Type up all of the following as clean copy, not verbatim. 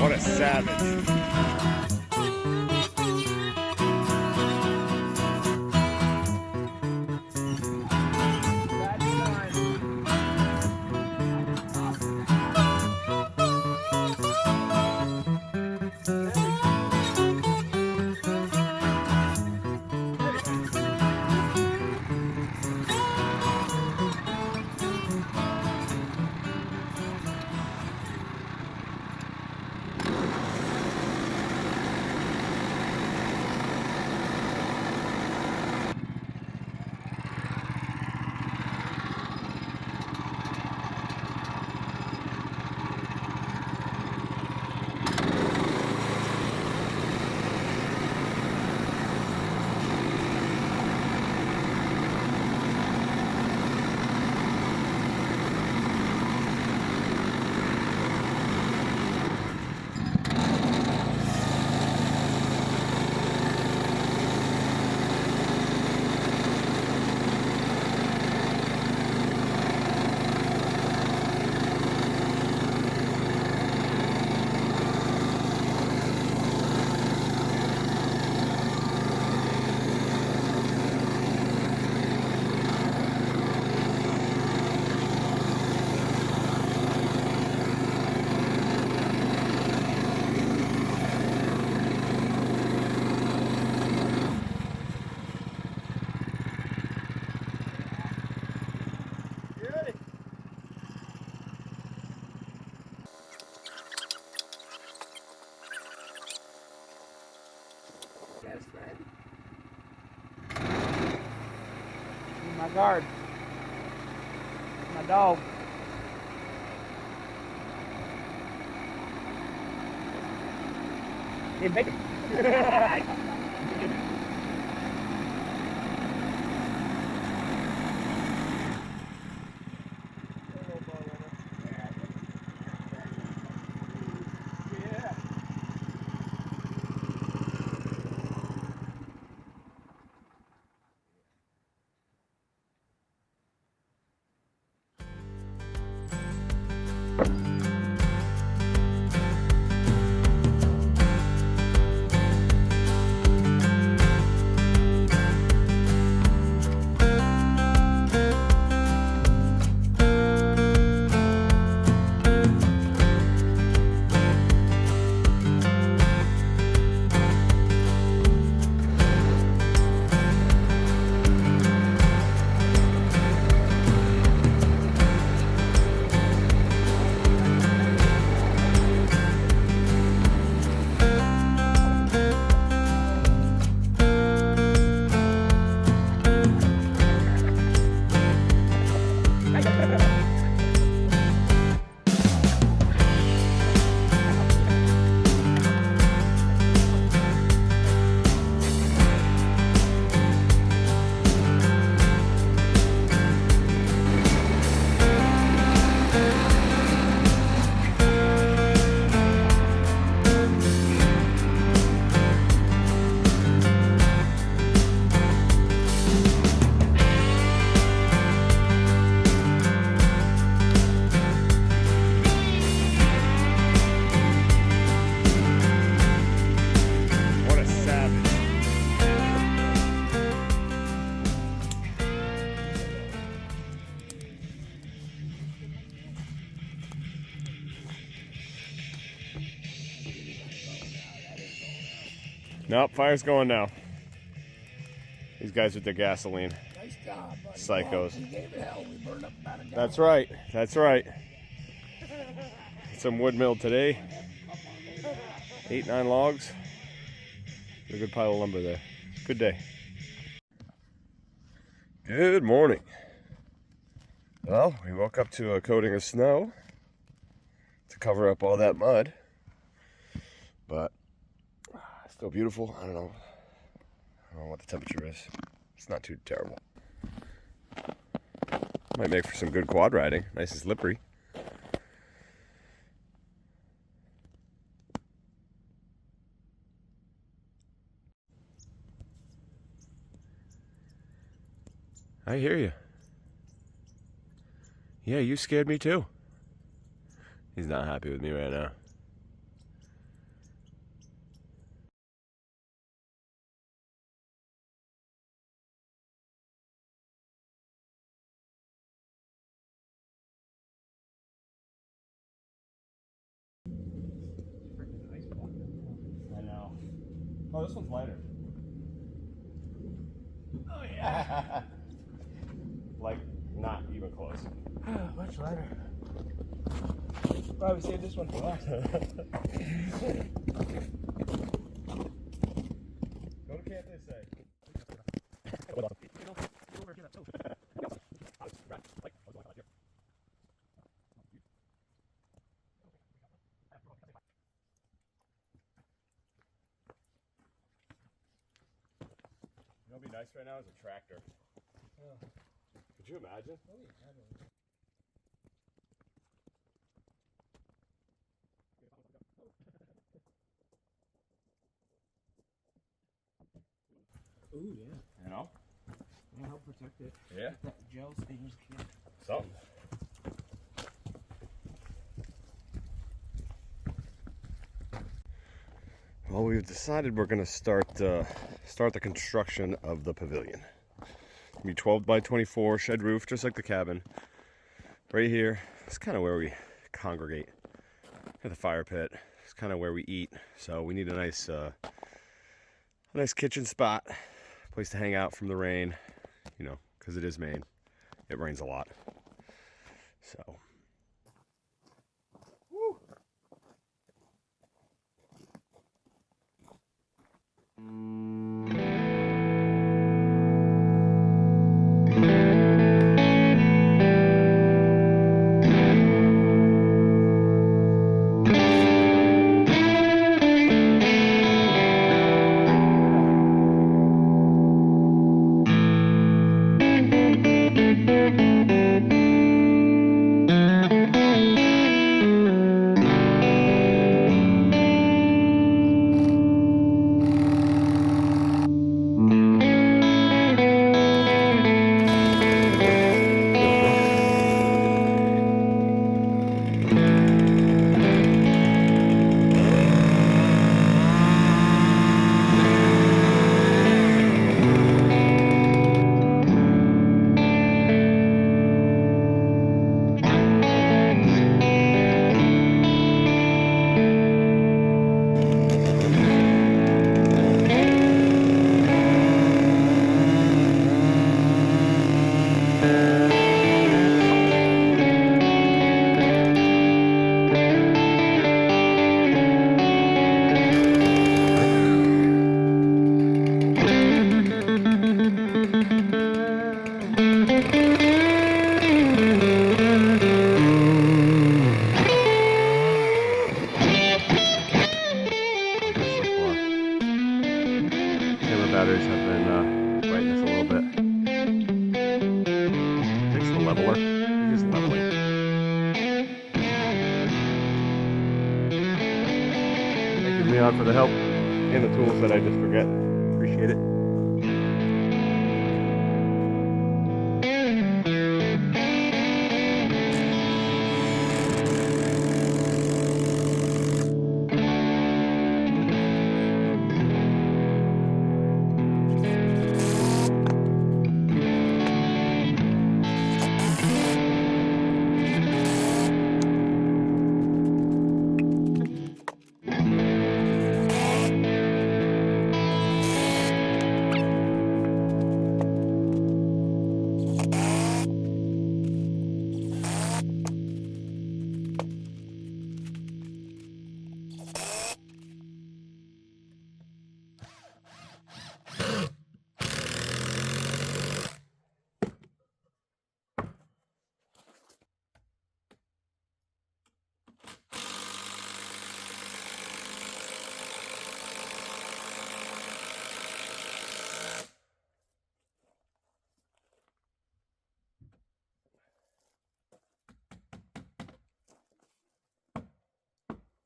What a savage. My guard. My dog. Hey, bacon. Nope, fire's going now. These guys with their gasoline. Nice job, buddy. Psychos. We gave it hell. We burned up about a gallon. That's right. That's right. Some wood mill today. 8-9 logs. A good pile of lumber there. Good day. Good morning. Well, we woke up to a coating of snow to cover up all that mud. But still beautiful. I don't know what the temperature is. It's not too terrible. Might make for some good quad riding. Nice and slippery. I hear you. Yeah, you scared me too. He's not happy with me right now. Oh, this one's lighter. Oh yeah. Like, not even close. Much lighter. Probably saved this one for last. Go to camp, they say. You know what'd be nice right now is a tractor. Could you imagine? Ooh, yeah. You know? Yeah, help protect it. Yeah. That gel stains can. Something. Well, we've decided we're going to start the construction of the pavilion. It'll be 12 by 24 shed roof, just like the cabin. Right here, it's kind of where we congregate. At the fire pit, it's kind of where we eat. So we need a nice kitchen spot, place to hang out from the rain. You know, because it is Maine, it rains a lot. So. Woo. Batteries have been fighting us a little bit. Fix the leveler. He is leveling. Thank you, Leon, for the help and the tools that I just forget. Appreciate it.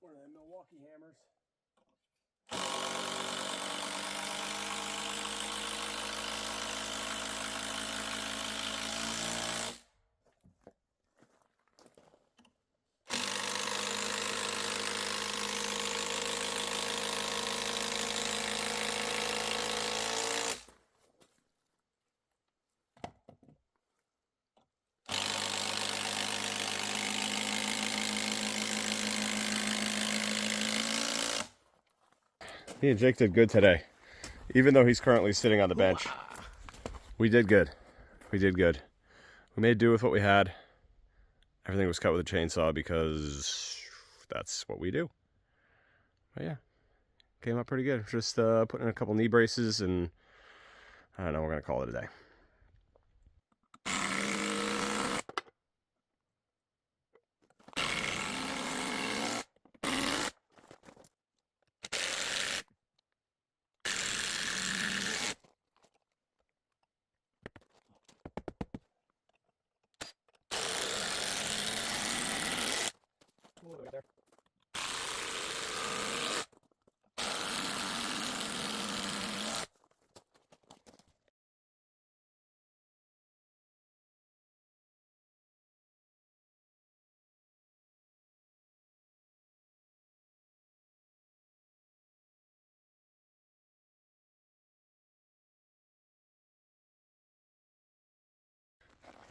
One of them Milwaukee hammers. Me and Jake did good today. Even though he's currently sitting on the bench. We did good. We did good. We made do with what we had. Everything was cut with a chainsaw because that's what we do. But yeah, came out pretty good. Just putting in a couple knee braces and I don't know, we're going to call it a day.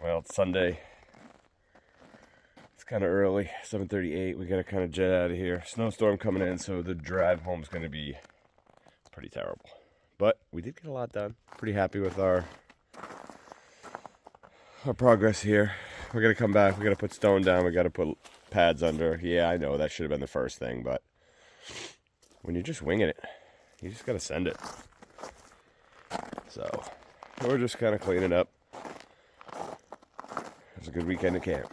Well, it's Sunday. It's kind of early, 7:38. We got to kind of jet out of here. Snowstorm coming in, so the drive home is going to be pretty terrible. But we did get a lot done. Pretty happy with our progress here. We're going to come back. We got to put stone down. We got to put pads under. Yeah, I know that should have been the first thing, but when you're just winging it, you just got to send it. So we're just kind of cleaning up. It was a good weekend at camp.